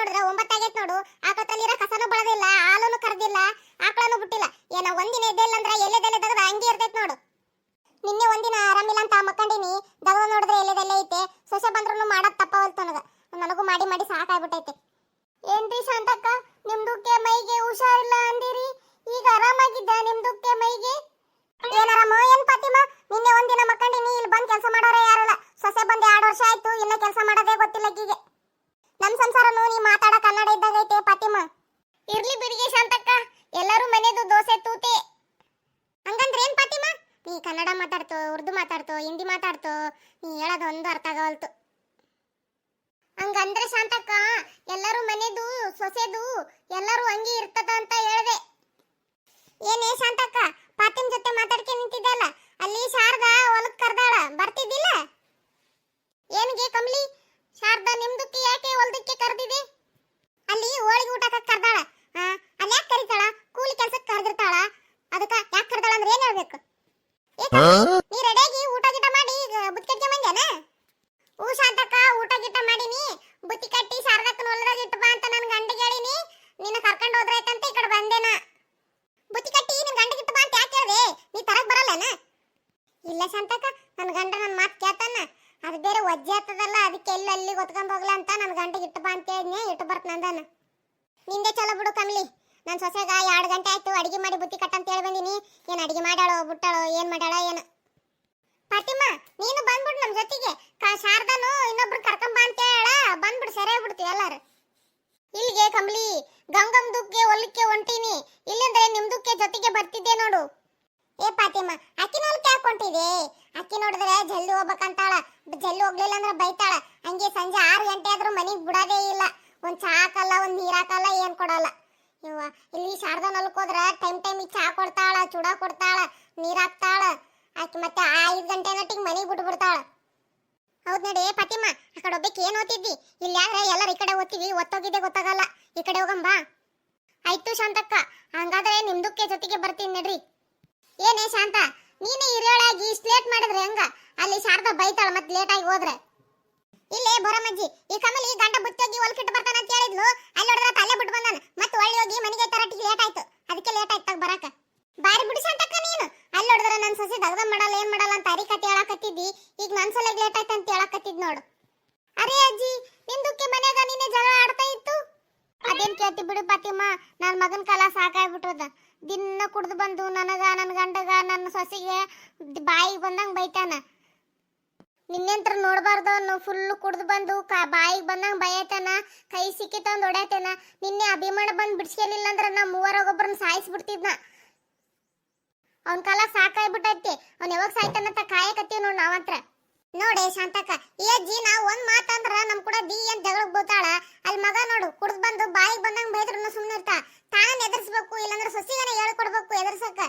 ನೋಡಿದ್ರೆ 9 ಆಗೈತೆ ನೋಡು. ಆಕಳ ತಲ್ಲಿರ ಕಸನೂ ಬಳದಿಲ್ಲ, ಹಾಲನ್ನು ಕರೆದಿಲ್ಲ, ಆಕಳನ್ನು ಬಿಟ್ಟಿಲ್ಲ. ಏನ ಒಂದಿನ ಎದ್ದೆಲ್ಲ ಅಂದ್ರೆ ಎಲೆದೆಲೆ ತೆಗೆದ ಹಂಗೆ ಇರ್ತೈತೆ ನೋಡು. ನಿನ್ನೆ ಒಂದಿನ ಆರಾಮಿಲ್ಲ ಅಂತ ಮಕ್ಕಂಡಿನಿ, ದಗದ ನೋಡಿದ್ರೆ ಎಲೆದೆಲೆ ಐತೆ. ಸೊಸೆ ಬಂದ್ರೂ ಮಾಡೋದು ತಪ್ಪವಲ್ತು ನನಗೂ ಮಾಡಿ ಮಾಡಿ ಸಾಕಾಗ್ಬಿಟ್ಟೈತೆ. ಏನ್ರಿ ಶಾಂತಕ್ಕ, ನಿಮ್ದುಕ್ಕೆ ಮೈಗೆ ಹುಷಾರಿಲ್ಲ ಅಂದಿರಿ, ಈಗ ಆರಾಮಾಗಿದ್ದ ನಿಮ್ದುಕ್ಕೆ ಮೈಗೆ? ಏನಾರಾಮ ಏನ್ ಫಾತಿಮಾ? ನಿನ್ನೆ ಒಂದಿನ ಮಕ್ಕಂಡಿನಿ, ಇಲ್ಲಿ ಬಂದು ಕೆಲಸ ಮಾಡೋರೇ ಯಾರಲ್ಲ. ಸೊಸೆ ಬಂದು 2 ವರ್ಷ ಆಯ್ತು, ಇನ್ನ ಕೆಲಸ ಮಾಡೋದೇ ಗೊತ್ತಿಲ್ಲ ಆಕಿಗೆ. ನಮ್ ಸಂಸಾರನು ನೀ ಮಾತಾಡ ಕನ್ನಡ ಇದ್ದಾಗೈತೆ ಫಾತಿಮಾ. ಇರ್ಲಿ ಬಿಡಿಗೆ ಶಾಂತಕ್ಕ, ಎಲ್ಲರೂ ಮನೆದು ದೋಸೆ ತೂತೆ. ಹಂಗಂದ್ರೆ ಏನ್ ಫಾತಿಮಾ? ನೀ ಕನ್ನಡ ಮಾತಾಡ್ತೋ, ಉರ್ದು ಮಾತಾಡ್ತೋ, ಹಿಂದಿ ಮಾತಾಡ್ತೋ, ನೀ ಹೇಳೋದು ಒಂದು ಅರ್ಥ ಆಗವಲ್ತು. ಹಂಗಂದ್ರೆ ಶಾಂತಕ್ಕ, ಎಲ್ಲರೂ ಮನೆದು ಸೊಸೆದು ಎಲ್ಲರೂ ಹಂಗೆ ಇರ್ತದ ಅಂತ ಹೇಳ್ದೆ. ಏನೇ ಶಾಂತಕ್ಕ, ಫಾತಿಮ್ ಜೊತೆ ಮಾತಾಡ್ಕೆ ನಿಂತಿದ್ದಲ್ಲ, ಅಲ್ಲಿ ಶಾರದಾ ಹೊಲಕ್ ಕರ್ದಾಳ, ಬರ್ತಿದ್ದಿಲ್ಲ? ಏನ್ಗೆ ಕಮಲಿ, ಶಾರದಾ ನಿಮ್ದಕ್ಕೆ ಯಾಕೆ ಹೊಲದಕ್ಕೆ ಕರೆದಿದೆ? ಅಲ್ಲಿ ಹೋಳಿಗೆ ಊಟಕ್ಕೆ ಕರ್ದಾಳ. ಅಲ್ಲಿ ಯಾಕೆ ಕರಿತಾಳ? ಕೂಲಿ ಕೆಲ್ಸಕ್ಕೆ ಕರೆದಿರ್ತಾಳ, ಅದಕ್ಕೆ ಯಾಕೆ ಕರ್ದಾಳ ಅಂದ್ರೆ ಏನ್ ಹೇಳ್ಬೇಕು? ನೀ ರೆಡಿಯಾಗಿ ಊಟ ಗಿಟ ಮಾಡಿ ಬುತ್ತಿ ಕಟ್ಗೆ ಮಂಗ್ಯಾನ? ಹೂ ಶಾಂತಕ್ಕ, ಊಟ ಗಿಟ ಮಾಡೀನಿ, ಬುತ್ತಿ ಕಟ್ಟಿ ಶಾರದಕ್ಕನ ಹೊಲದಾಗ ಇಟ್ಟು ಬಾ ಅಂತ ನನ್ನ ಗಂಡಗೆ ಹೇಳಿನಿ. ನಿನ್ನ ಕರ್ಕೊಂಡು ಹೋದ್ರಾಯ್ತಂತ ಈ ಕಡೆ ಬಂದೇನ. ಬುತ್ತಿ ಕಟ್ಟಿ ನಿನ್ ಗಂಡಗೆ ಇಟ್ಟು ಬಾ ಅಂತ ಯಾಕೆ ಹೇಳ್ದೆ? ನೀ ತರಕ್ ಬರಲ್ಲನ? ಇಲ್ಲ ಶಾಂತಕ್ಕ, ನನ್ನ ಗಂಡ ನನ್ನ ಮಾತು ಕೇಳ್ತಾನ, ಅದು ಬೇರೆ ವಜ್ಜೆ ಆಗ್ತದಲ್ಲ, ಅದಕ್ಕೆ ಅಲ್ಲಿ ಗೊತ್ಕೊಂಡು ಹೋಗ್ಲ ಅಂತ ನನ್ನ ಗಂಟೆಗೆ ಇಟ್ಟು ಬಾ ಅಂತ ಹೇಳಿದ್ನೆ, ಇಟ್ಟು ಬರ್ತಾನಂದಾನ. ನಿಂದೆ ಚಲೋ ಬಿಡು ಕಮಲಿ, ನನ್ನ ಸೊಸೆಗ 2 ಗಂಟೆ ಆಯ್ತು ಅಡಿಗೆ ಮಾಡಿ ಬುತ್ತಿ ಕಟ್ಟ ಅಂತ ಹೇಳಿ ಬಂದಿನಿ. ಏನು ಅಡಿಗೆ ಮಾಡ್ಯಾಳೋ ಬಿಟ್ಟಾಳೋ, ಏನು ಮಾಡ್ಯಾಳ ಏನು? ಫಾತಿಮಾ, ನೀನು ಬಂದ್ಬಿಡು ನಮ್ಮ ಜೊತೆಗೆ. ಶಾರದಾನು ಇನ್ನೊಬ್ರು ಕರ್ಕೊಂಬ ಅಂತ ಹೇಳ, ಬಂದ್ಬಿಡು, ಸರಿ ಆಗ್ಬಿಡ್ತೀವಿ ಎಲ್ಲಾರು. ಇಲ್ಲಿಗೆ ಕಮಲಿ, ಗಂಗಮ್ದುಕ್ಕೆ ಹೊಲಕ್ಕೆ ಹೊಂಟೀನಿ, ಇಲ್ಲಂದ್ರೆ ನಿಮ್ದುಕ್ಕೆ ಜೊತೆಗೆ ಬರ್ತಿದ್ದೆ ನೋಡು. ಏ ಫಾತಿಮಾ, ಅಕ್ಕಿನ ಹೊಲಕ್ಕೆ ಯಾಕೆ ಹೊಂಟಿದೆ? ಅಕ್ಕಿ ನೋಡಿದ್ರೆ ಜಲ್ದಿ ಹೋಗ್ಬೇಕಂತಾಳ, ಜಲ್ದಿ ಹೋಗ್ಲಿಲ್ಲ ಅಂದ್ರೆ ಬೈತಾಳ. ಹಂಗೆ ಸಂಜೆ 6 ಗಂಟೆ ಆದ್ರೂ ಮನೆಗೆ ಬಿಡೋದೇ ಇಲ್ಲ. ಒಂದ್ ಚಾ ಹಾಕಲ್ಲ, ಒಂದ್ ನೀರ್ ಹಾಕಲ್ಲ, ಏನ್ ಕೊಡಲ್ಲ. ಇವ ಇಲ್ಲಿ ಶಾರದಾನ ಹೊಲಕ್ಕೆ ಹೋದ್ರೆ ಟೈಮಿಗೆ ಚಾ ಕೊಡ್ತಾಳ, ಚೂಡ ಕೊಡ್ತಾಳ, ನೀರ್ ಹಾಕ್ತಾಳ. ಆಕಿ ಮತ್ತೆ 5 ಗಂಟೆ ನಟ್ಟಿಗೆ ಮನೆಗೆ ಬಿಟ್ಟು ಬಿಡ್ತಾಳ. ಹೌದ್ ನಡಿ ಫಾತಿಮಾ, ಆ ಕಡೆ ಒಬ್ಬಕ್ಕೆ ಏನ್ ಓದ್ತಿದ್ದಿ? ಇಲ್ಲಿ ಯಾರ ಎಲ್ಲರೂ ಈ ಕಡೆ ಓದ್ತೀವಿ, ಒತ್ತೋಗಿದ್ದೆ ಗೊತ್ತಾಗಲ್ಲ. ಈ ಕಡೆ ಹೋಗಂಬಾ. ಆಯ್ತು ಶಾಂತಕ್ಕ, ಹಂಗಾದ್ರೆ ನಿಮ್ದಕ್ಕೆ ಜೊತೆಗೆ ಬರ್ತೀನಿ ನಡ್ರಿ. ಏನೇ ಶಾಂತ, ನೀನೇ ಹಿರಿಯಳಾಗಿ ಇಷ್ಟು ಲೇಟ್ ಮಾಡಿದ್ರೆ ಹೆಂಗ? ಅಲ್ಲಿ ಶಾರದಾ ಬೈತಾಳ ಮತ್ತೆ ಲೇಟ್ ಆಗಿ ಹೋದ್ರೆ. ಇಲ್ಲೇ ಬರಮಜ್ಜಿ, ಈ ಕಮಲಿ ಗಂಡ ಬುತ್ತೋಗಿ ಹೊಲ್ಕಿಟ್ಟು ಬರ್ತಾನ ಅಂತ ಹೇಳಿದ್ಲು, ಅಲ್ಲಿ ನೋಡಿದ್ರೆ ತಲೆ ಬಿಟ್ಟು ಬಂದಾನ. ಮತ್ತೆ ಒಳ್ಳೆ ಹೋಗಿ ಮನೆಗೆ ತರಟಿಗೆ ಲೇಟ್ ಆಯ್ತು, ಅದಕ್ಕೆ ಲೇಟ್ ಆಯ್ತು ಬರಾಕ. ಬಾರಿ ಬಿಡಿ ಶಾಂತಕ್ಕ ನೀನು, ಅಲ್ಲಿ ನೋಡಿದ್ರೆ ನನ್ನ ಸೊಸೆ ದಗದ ಮಾಡಲ್ಲ ಏನ್ ಮಾಡಲ್ಲ ಅಂತ ಅರಿಕತೆ ಹೇಳಕತ್ತಿದ್ದಿ, ಈಗ ನನ್ ಸಲ ಲೇಟ್ ಆಯ್ತು ಅಂತ ಹೇಳಕತ್ತಿದ್ ನೋಡು. ಅರೇ ಅಜ್ಜಿ, ನಿಂದುಕ್ಕೆ ಮನ್ಯಾಗ ನೀನೆ ಜಗಳ ಆಡ್ತಾ ಇತ್ತು? ಅದೇನ್ ಕೇಳ್ತಿ ಬಿಡು ಫಾತಿಮಾ, ನನ್ನ ಮಗನ ಕಾಲ ಸಾಕಾಗ್ಬಿಟ್ರದ. ದಿನ ಕುಡ್ದು ಬಂದು ನನಗ, ನನ್ನ ಗಂಡಗ, ನನ್ನ ಸೊಸೆಗೆ ಬಾಯಿಗೆ ಬಂದಂಗ ಬೈತಾನ. ನಿನ್ನೆಂತ್ರ ನೋಡ್ಬಾರ್ದು, ಫುಲ್ ಕುಡ್ದು ಬಂದು ಬಾಯಿಗೆ ಬಂದಂಗ ಬೈತಾನ, ಕೈ ಸಿಕ್ಕಿ ತಂದು ಹೊಡ್ಯಾತೇನ. ನಿನ್ನೆ ಅಭಿಮಾನ ಬಂದು ಬಿಡ್ಸ್ಕೊಲಿಲ್ಲ ಅಂದ್ರೆ ನಾ ಮೂವರಾಗೊಬ್ಬರನ್ನ ಸಾಯಿಸ್ಬಿಡ್ತಿದ್ನ. ಅವನ ಕಾಲ ಸಾಕಾಗ್ಬಿಟ್ಟೈತಿ, ಅವ್ನು ಯಾವಾಗ ಸಾಯ್ತಾನಂತ ಕಾಯಕತ್ತೀವಿ ನೋಡ್ ನಾವಂತ್ರ. ನೋಡೆ ಶಾಂತಕ್ಕ, ಈ ಅಜ್ಜಿ ನಾವು ಒಂದ್ ಮಾತಂದ್ರ ನಮ್ ಕೂಡ ದಿ ಅಂತ ಜಗಳಕ್ಕೆ ಬೋತಾಳ. ಅಲ್ಲಿ ಮಗ ನೋಡು, ಕುಡ್ದು ಬಂದು ಬಾಯಿಗೆ ಬಂದಂಗ ಬೈದ್ರೂ ಸುಮ್ಮನೆ ಇರ್ತಾ, ತಾನೇ ಎದುರಿಸ್ಬೇಕು, ಇಲ್ಲಾಂದ್ರೆ ಸೊಸಿಗನ ಹೇಳ್ಕೊಡ್ಬೇಕು ಎದುರ್ಸಕ್ಕ.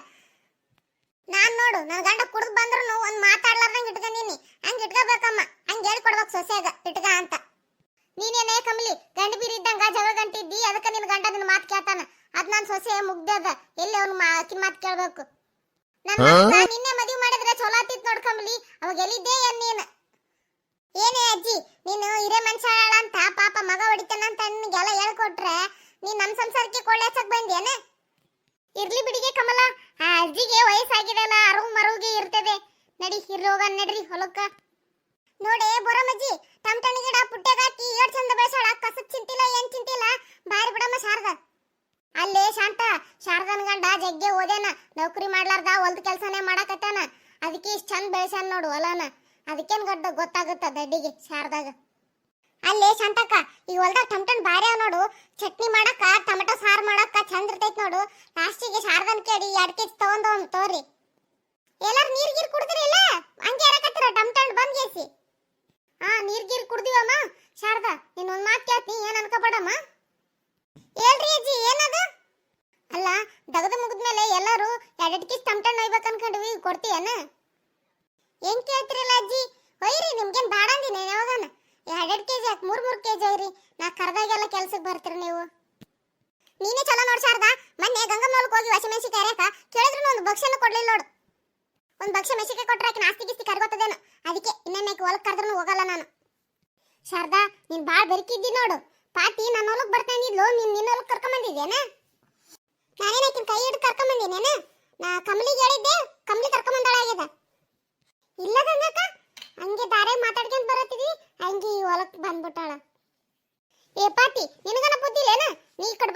ನಾನ್ ನೋಡು, ನನ್ನ ಗಂಡ ಕುಡ್ದು ಬಂದ್ರು ಒಂದ್ ಮಾತಾಡ್ಲಾರ್ದಂಗ ಇಟ್ಕೊಂಡೀನಿ, ಹಂಗ ಇಟ್ಕೋಬೇಕಮ್ಮ, ಹಂಗ ಹೇಳ್ಕೊಡ್ಬೇಕು ಸೊಸೆಗ ಇಟ್ಕ ಅಂತ. ನೀನೇನೇ ಕಮಲಿ, ಗಂಡ ಬೀರಿ ಇದ್ದಂಗ ಜಗಳ ಗಂಟಿದ್ದಿ, ಅದಕ್ಕೆ ನಿನ್ ಗಂಡ ನಿನ್ ಮಾತು ಕೇಳ್ತಾನ. ಅದ್ ನನ್ ಸೊಸೆ ಮುಗ್ದದ, ಎಲ್ಲಿ ಅವ್ನ ಆಕಿನ ಮಾತು ಕೇಳ್ಬೇಕು. ನನ್ನ ನಿನ್ನೆ ಮದುವೆ ಮಾಡಿದ್ರೆ ಚಲೋ ಆತಿತ್ ನೋಡ್ ಕಮಲಿ, ಅವಾಗ ಎಲ್ಲಿದ್ದೆ ಏನ್ ನೀನ್? ಏನೇ ಅಜ್ಜಿ, ನೀನು ಹಿರೇ ಮನುಷ್ಯ ಅಂತ ಪಾಪ ಮಗ ಹೊಡಿತಾನಂತ ನಿನ್ಗೆಲ್ಲ ಹೇಳ್ಕೊಟ್ರೆ ನೀನ್ ನಮ್ ಸಂಸಾರಕ್ಕೆ ಕೊಳ್ಳೆ ಹಚ್ಚಕ್ ಬಂದೇನ? ಇರ್ಲಿ ಬಿಡಿಗೆ ಕಮಲ, ಆ ಅಜ್ಜಿಗೆ ವಯಸ್ಸಾಗಿದೆಲ್ಲ, ಅರುವು ಮರುವಿಗೆ ಇರ್ತದೆ. ನಡಿ ಇರ್ಲಿ ಹೋಗ, ನಡ್ರಿ ಹೊಲಕ್ಕ. ನೋಡೆ ಬೊರಮಜ್ಜಿ, ಟಮಟಣಿ ಗಿಡ ಪುಟ್ಟೆಗ ಹಾಕಿ ಏಡ್ ಚಂದ ಬೆಳೆಸಾಳ, ಕಸಕ್ ಚಿಂತಿಲ್ಲ ಏನ್ ಚಿಂತಿಲ್ಲ, ಬಾರಿ ಬಿಡಮ್ಮ ಶಾರದಾ. ಅಲ್ಲೇ ಶಾಂತ, ಶಾರದನ್ ಗಂಡ ಜಗ್ಗೆ ಓದೇನ, ನೌಕರಿ ಮಾಡ್ಲಾರ್ದ ಹೊಲ್ದ ಕೆಲ್ಸನೇ ಮಾಡಕತ್ತಾನ, ಅದಕ್ಕೆ ಇಷ್ಟ ಚಂದ ಬೆಳೆಸ್ಯಾನ ನೋಡು ಹೊಲನ. ಅದಕ್ಕೇನ್ ಗಡ್ಡ ಗೊತ್ತಾಗುತ್ತ ದಡ್ಡಿಗೆ ಶಾರದಾಗ. ಅಲ್ಲೇ ಶಾಂತಕ್ಕ, ಈ ಹೊಲ್ದಾಗ ಟಮಟನ್ ಬಾರಿ ಅವ ನೋಡು, ಚಟ್ನಿ ಮಾಡಕ್ಕ, ಟೊಮೆಟೊ ಸಾರು ಮಾಡಕ್ಕ ಚಂದ ಇರ್ತೈತ್ ನೋಡು. ಲಾಸ್ಟಿಗೆ ಶಾರದನ್ ಕೇಳಿ 2 ಕೆಜಿ ತಗೊಂಡ್ ತೋರಿ. ಎಲ್ಲಾರು ನೀರ್ ಗೀರ್ ಕುಡ್ದಿರಿಲ್ಲ? ಹಂಗೆ ಇರಕತ್ತೀರ ಟಮಟನ್ ಬಂದ್ಗೇಸಿ. ನೀರ್ ಗೀರ್ ಕುಡ್ದಿವಮ್ಮ. ಶಾರದಾ, ಇನ್ನೊಂದ್ ಮಾತು ಕೇಳ್ತೀನಿ, ಏನ್ ಅನ್ಕೋಬೇಡಮ್ಮ. ಹೇಳ್ರಿ ಅಜ್ಜಿ, ಏನದು? ಅಲ್ಲ, ದಗದ ಮುಗಿದ್ಮೇಲೆ ಎಲ್ಲರೂ 2 ಕೆಜಿ ಟಮಟನ್ ಒಯ್ಬೇಕು ಅನ್ಕೊಂಡ್ವಿ, ಕೊಡ್ತೀಯನ? ಏನ್ ಕೇಳ್ತಿರಲ್ಲ ಅಜ್ಜಿ, ಒಯ್ರಿ, ನಿಮ್ಗೇನ್ ಬಾಡ ಅಂದಿನ ಯಾವಾಗನ? 2 ಕೆಜಿ ಯಾಕೆ 3 ಕೆಜಿ ಒಯ್ರಿ, ನಾ ಕರ್ದಾಗೆಲ್ಲ ಕೆಲ್ಸಕ್ಕೆ ಬರ್ತೀರಿ ನೀವು. ನೀನೇ ಚಲೋ ನೋಡ್ ಶಾರದಾ, ಮೊನ್ನೆ ಗಂಗಮ್ಮ ಹೊಲಕ್ಕೆ ಹೋಗಿ ಹಸಿಮೆಣಸಿಕಾಯಿ ಹರಿಯಕ ಕೇಳಿದ್ರು ಒಂದು ಭಕ್ಷ್ಯನ ಕೊಡ್ಲಿಲ್ಲ ನೋಡು. ಒಂದು ಭಕ್ಷ್ಯ ಮೆಣಸಿಕಾಯಿ ಕೊಟ್ರೆ ಆಕೆ ನಾಸ್ತಿ ಗಿಸ್ತಿ ಕರ್ಗೋತದೇನು, ಅದಕ್ಕೆ ಇನ್ನೊಮ್ಮೆ ಹೊಲಕ್ಕೆ ಕರೆದ್ರೂ ಹೋಗಲ್ಲ ನಾನು. ಶಾರದಾ, ನೀನ್ ಬಾಳ್ ಬೆರಕಿದ್ದಿ ನೋಡು, ಪಾತಿ ನನ್ನ ಹೊಲಕ್ ಬರ್ತಾನಿದ್ಲು, ನೀನ್ ನಿನ್ನ ಹೊಲಕ್ ಕರ್ಕೊಂಡ್ ಬಂದಿದ್ದೇನ? ನಾನೇನ ಆಕಿನ ಕೈ ಹಿಡಿದು ಕರ್ಕೊಂಡ್ ಬಂದಿನೇನ? ನಾ ಕಮಲಿಗೆ ಹೇಳಿದ್ದೆ, ಕಮಲಿ ಕರ್ಕೊಂಡ್ ಬಂದಾಳಾಗ್ಯದ. ಇಲ್ಲದಂಗಕ್ಕ ಹಂಗೆ ದಾರೆ ಮಾತಾಡ್ಕೊಂತ ಬರತ್ತಿದ್ವಿ, ಹಂಗೆ ಈ ಹೊಲಕ್ ಬಂದ್ಬಿಟ್ಟಾಳ. ಏ ಪಾತಿ, ನಿನಗನ ಬುದ್ಧಿಲೇನ? ನೀ ಈ ಕಡೆ